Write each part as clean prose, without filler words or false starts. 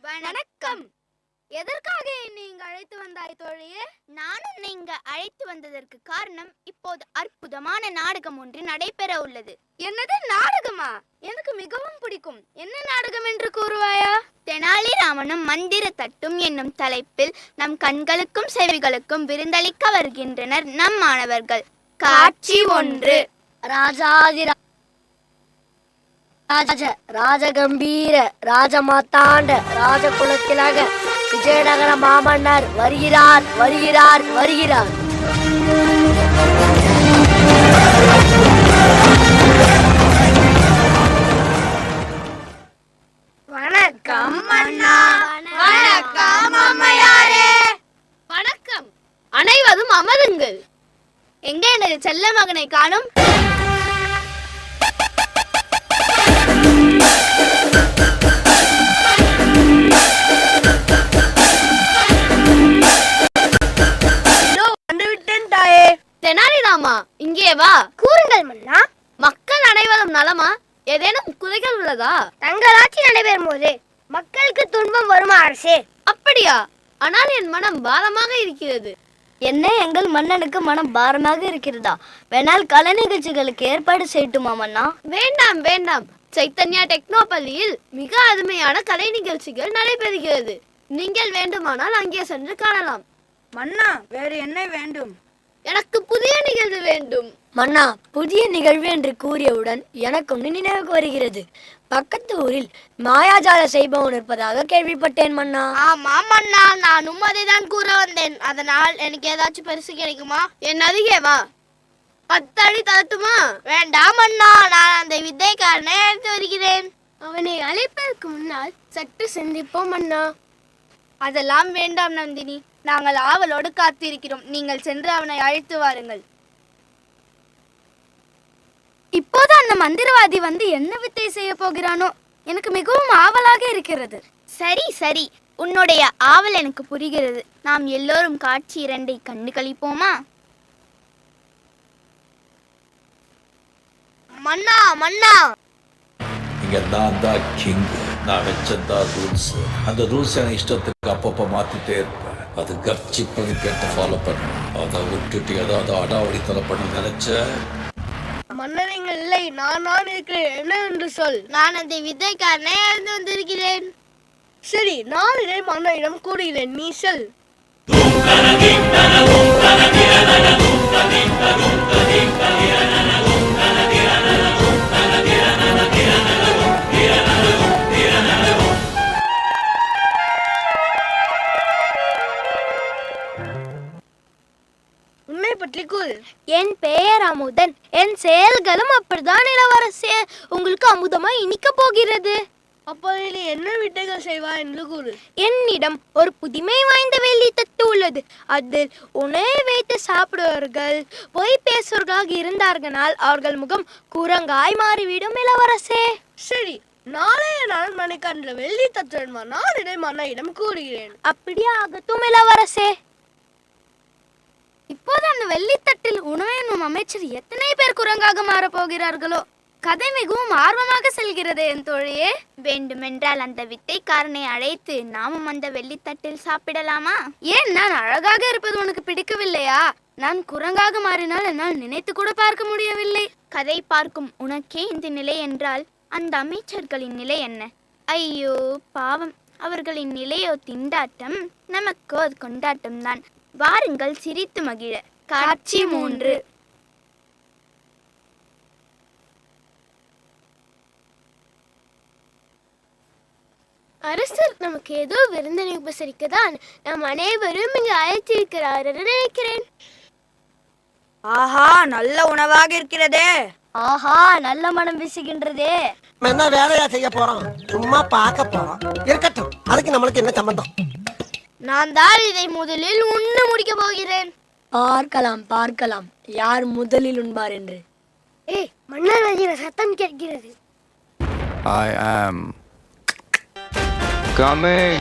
வணக்கம். எதற்காக என்னை இங்கு அழைத்து வந்தாய் தோழியே? நானும் நீங்க அழைத்து வந்ததற்கு காரணம், இப்போது அற்புதமான நாடகம் ஒன்று நடைபெற உள்ளது. என்னது நாடகமா? எனக்கு மிகவும் பிடிக்கும். என்ன நாடகம் என்று கூறுவாயா? தெனாலிராமனும் மந்திர தட்டும் என்னும் தலைப்பில் நம் கண்களுக்கும் செவிகளுக்கும் விருந்தளிக்க வருகின்றனர் நம் மாணவர்கள். காட்சி 1. ராஜாதிராஜ ராஜகம்பீர ராஜமாத்தாண்ட ராஜகுலத்திலக விஜயநகர மாமன்னர் வருகிறார் வருகிறார் வருகிறார். வணக்கம் அண்ணா. வணக்கம் அம்மையாரே. வணக்கம். அனைவரும் அமருங்கள். எங்கே எனது செல்ல மகனை காணும்? தெனாலிராமா, இங்கே வா. கூறுங்கள் மன்னா. மக்கள் அனைவரும் நலமா? ஏதேனும் குறைகள் உள்ளதா? தங்கள் ஆட்சி நடைபெறும் போது மக்களுக்கு துன்பம் வருமா அரசே? அப்படியா? ஆனால் என் மனம் பாரமாக இருக்கிறது. என்ன, எங்கள் மன்னனுக்கு மனம் பாரமாக இருக்கிறதா? வேணால் கலை நிகழ்ச்சிகளுக்கு ஏற்பாடு செய்யட்டுமா மன்னா? வேண்டாம் வேண்டாம். சைத்தன்யா டெக்னோ பள்ளியில் மிக அருமையான கலை நிகழ்ச்சிகள் நடைபெறுகிறது. நீங்கள் வேண்டுமானால் அங்கே சென்று காணலாம். மன்னா, வேறு என்ன வேண்டும்? எனக்கு புதிய நிகழ்வு வேண்டும். மன்னா, புதிய நிகழ்வு என்று கூறியவுடன் எனக்கு ஒன்று நினைவுக்கு வருகிறது. பக்கத்து ஊரில் மாயாஜால செய்பவன் இருப்பதாக கேள்விப்பட்டேன் மன்னா. ஆமா மன்னா, நானும் அதைதான் கூற வந்தேன். அதனால் எனக்கு ஏதாச்சும் பரிசு கிடைக்குமா? என் அருகே வா. 10 அடி தரட்டுமா? வேண்டாம் மன்னா, நான் அந்த வித்தைக்காரனை அழைத்து வருகிறேன். அவனை அழைப்பதற்கு முன்னால் சற்று சிந்திப்போம் மன்னா. அதெல்லாம் வேண்டாம் நந்தினி, நாங்கள் ஆவலோடு காத்திருக்கிறோம். நீங்கள் சென்று அவனை அழைத்து வாருங்கள். இப்போது அந்த மந்திரவாதி வந்து என்ன வித்தை செய்ய போகிறானோ? எனக்கு மிகவும் ஆவலாக இருக்கிறது. சரி சரி, உன்னுடைய ஆவல் எனக்கு புரிகிறது. நாம் எல்லோரும் காட்சி 2 கண்டு கழிப்போமா? மன்னா மன்னா, இங்க நான் தான் கிங். நான் வச்சதான் ரூல்ஸ். அந்த ரூல்ஸ் எனக்கு இஷ்டத்துக்கு அப்பப்போ மாத்திட்டே இருப்பேன். அது கப்சி பண்ணி கேட்டு ஃபாலோ பண்ண. அதை விட்டுட்டு ஏதாவது அடாவடித்தலை பண்ண நினைச்ச மன்னரைங்கள் இல்லை, நான் இருக்கிறேன். என்ன என்று சொல். நான் அந்த வித்தைக்காரனை அழைத்து வந்திருக்கிறேன். சரி, நான் இதை மன்னரிடம் கூறுகிறேன். நீ சொல். உன்னை பற்றி கூறு. என் பெயர் அமுதன். என் செயல்களும் அப்படிதான் இளவரசே. உங்களுக்கு அமுதமா இனிக்க போகிறது. அப்போ நீ என்ன வித்தைகள் செய்வாய் என்று கூறு. என்னிடம் ஒரு புதுமை வாய்ந்த வெள்ளி தட்டு உள்ளது. அதில் உணவை வைத்து சாப்பிடுவார்கள். பொய் பேசுவர்களாக இருந்தார்களால் அவர்கள் முகம் குரங்காய் மாறிவிடும் இளவரசே. சரி, நாளைய நாள் மணிக்கு அந்த வெள்ளி தட்டு நான் இதை மன்னையிடம் கூறுகிறேன். அப்படியே ஆகட்டும் இளவரசே. இப்போது அந்த வெள்ளித்தட்டில் உணவெனும் அமைச்சர் எத்தனை பேர் குரங்காக மாறப் போகிறார்களோ? கதை மிகவும் ஆர்வமாக செல்கிறது என் தோழியே. வேண்டுமென்றால் அந்த வித்தைக்காரனை அழைத்து நாமும் அந்த வெள்ளித்தட்டில் சாப்பிடலாமா? ஏன், நான் அழகாக இருப்பது உனக்கு பிடிக்கவில்லையா? நான் குரங்காக மாறினால் என்னால் நினைத்து கூட பார்க்க முடியவில்லை. கதை பார்க்கும் உனக்கே இந்த நிலை என்றால் அந்த அமைச்சர்களின் நிலை என்ன? ஐயோ பாவம், அவர்களின் நிலையோ திண்டாட்டம், நமக்கோ அது கொண்டாட்டம் தான். வாருங்கள் சிரித்து மகிழ. காட்சி 3. அரசர் நமக்கு ஏதோ விருந்தினை உபசரிக்கதான் நாம் அனைவரும் இங்கு அழைத்திருக்கிறார் என்று நினைக்கிறேன். ஆஹா, நல்ல உணவாக இருக்கிறதே. ஆஹா, நல்ல மனம் வீசுகின்றதே. என்ன வேலையா செய்ய போறோம்? சும்மா பார்க்க போறோம். இருக்கட்டும், அதுக்கு நம்மளுக்கு என்ன சம்பந்தம்? நான் தான் இதை முதலில் உண்ண முடிக்க போகிறேன். பார்க்கலாம் பார்க்கலாம், யார் முதலில் உண்பார் என்று. ஏய், மன்னர் வருகிற சத்தம் கேட்கிறது. I am coming.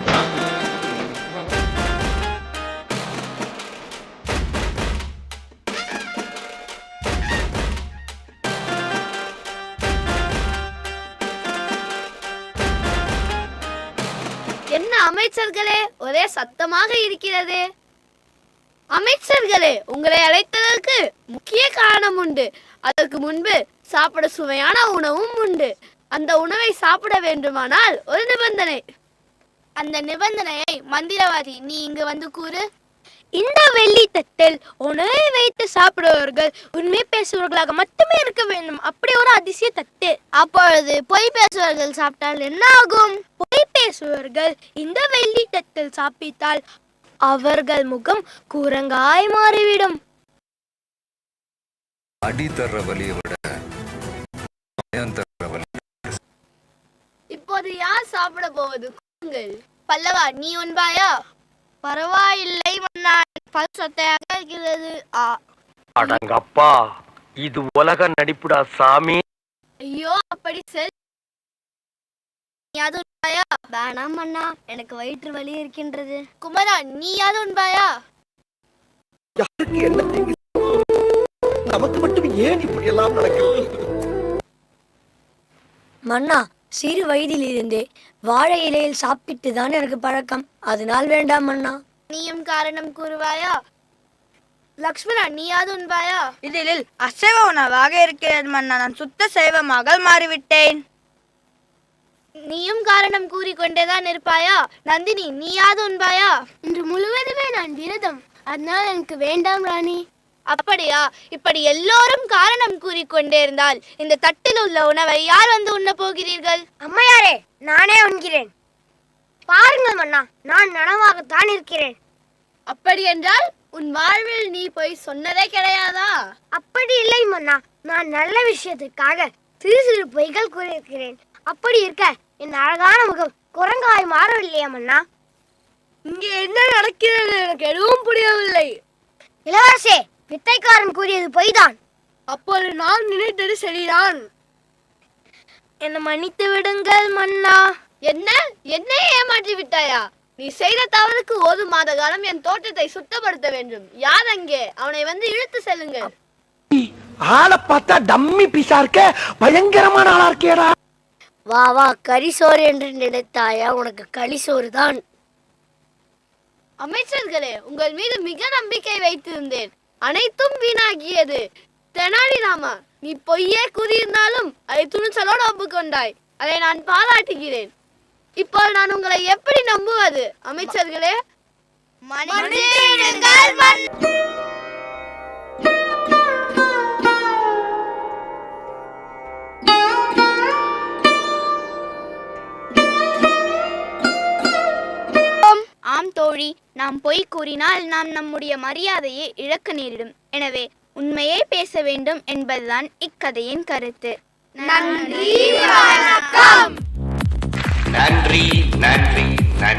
அமைச்சர்களே, ஒரே சத்தமாக இருக்கிறது. அமைச்சர்களே, உங்களை அழைத்ததற்கு முக்கிய காரணம் உண்டு. அதற்கு முன்பு சாப்பிட சுவையான உணவும் உண்டு. அந்த உணவை சாப்பிட வேண்டுமானால் ஒரு நிபந்தனை. அந்த நிபந்தனையை மந்திரவாதி நீ இங்கு வந்து கூறு. இந்த வெள்ளி தட்டில் உணவை வைத்து சாப்பிடுபவர்கள் உண்மை பேசுபவர்களாக மட்டுமே இருக்க வேண்டும். அப்படி ஒரு அதிசய தட்டு. அப்பொழுது பொய் பேசுபவர்கள் சாப்பிட்டால் என்ன ஆகும்? பொய் பேசுபவர்கள் இந்த வெள்ளி தட்டில் சாப்பிட்டால் அவர்கள் முகம் குரங்காய் மாறிவிடும். அடி தர்ற வலியை விட பயம் தர்ற வலி. இப்போது யார் சாப்பிட போவது? கூறுங்கள். பல்லவா, நீ உண்பாயா? பரவாயில்லை மன்னா, பல் சொத்தையாக இருக்கிறது. அடங்கப்பா, இது உலக நடிப்புடா சாமி. ஐயோ, அப்படி சரி. நீயாவது உண்பாயா? வேணாம் அண்ணா, எனக்கு வயிற்று வலி இருக்கின்றது. குமரா, நீயாவது உண்பாயா? யாருக்கு என்ன தீங்கு? நமக்கு மட்டும் ஏன் இப்படி எல்லாம் நடக்கிறது? மன்னா, சிறு வயதிலிருந்தே வாழை இலையில் சாப்பிட்டு தான் எனக்கு பழக்கம். அதனால் வேண்டாம் மன்னா. நீயும் காரணம் கூறுவாயா? லக்ஷ்மணா, நீயாவது உண்பாயா? இதில் அசைவ உணவாக இருக்கிறது மன்னா. நான் சுத்த சைவமாக மாறிவிட்டேன். நீயும் காரணம் கூறிக்கொண்டேதான் இருப்பாயா? நந்தினி, நீயாவது உண்பாயா? இன்று முழுவதுமே நான் விரதம், அதனால் எனக்கு வேண்டாம் ராணி. அப்படியா? இப்படி எல்லோரும் காரணம் கூறிக்கொண்டே இருந்தால் இந்த தட்டில் உள்ள உணவை யார் வந்து உண்ண போகிறீர்கள்? அம்மையாரே, நானே உண்கிறேன். பாருங்கள் மன்னா, நான் நனவாகத்தான் இருக்கிறேன். அப்படி என்றால் உன் வாழ்வில் நீ போய் சொன்னதே கிடையாதா? அப்படி இல்லை மன்னா, நான் நல்ல விஷயத்துக்காக சிறு சிறு பொய்கள் கூறியிருக்கிறேன். அப்படி இருக்க என் அழகான முகம் குரங்காய் மாறவில்லையா மன்னா? இங்கே என்ன நடக்கிறது? எனக்கு எதுவும் புரியவில்லை. இளவரசே, வித்தைக்காரன் கூறியது பொய்தான். அப்போது நான் நினைத்தது சரிதான். என்னை மன்னித்து விடுங்கள் மன்னா. என்ன? என்னை ஏமாற்றி விட்டாயா? நீ செய்த தவறுக்கு 1 மாத காலம் என் தோட்டத்தை சுத்தப்படுத்த வேண்டும். யார் அங்கே? அவனை வந்து இழுத்து செல்லுங்கள். ஆளை பார்த்தா டம்மி பீஸா இருக்க, பயங்கரமான ஆளா இருக்கேடா. வா வா, கரிசோறு என்று நினைத்தாயா? உனக்கு களிசோறு தான். அமைச்சர்களே, உங்கள் மீது மிக நம்பிக்கை வைத்திருந்தேன். அனைத்தும் வீணாகியது. தெனாலிராமா, நீ பொய்யே கூறியிருந்தாலும் அதை துணிச்சலோடு ஒப்புக்கொண்டாய். அதை நான் பாராட்டுகிறேன். இப்போ நான் உங்களை எப்படி நம்புவது? அமைச்சர்களே, ஆம் தோழி, நாம் பொய் கூறினால் நாம் நம்முடைய மரியாதையை இழக்க நேரிடும். எனவே உண்மையை பேச வேண்டும் என்பதுதான் இக்கதையின் கருத்து. நன்றி, வணக்கம். நன்றி நன்றி.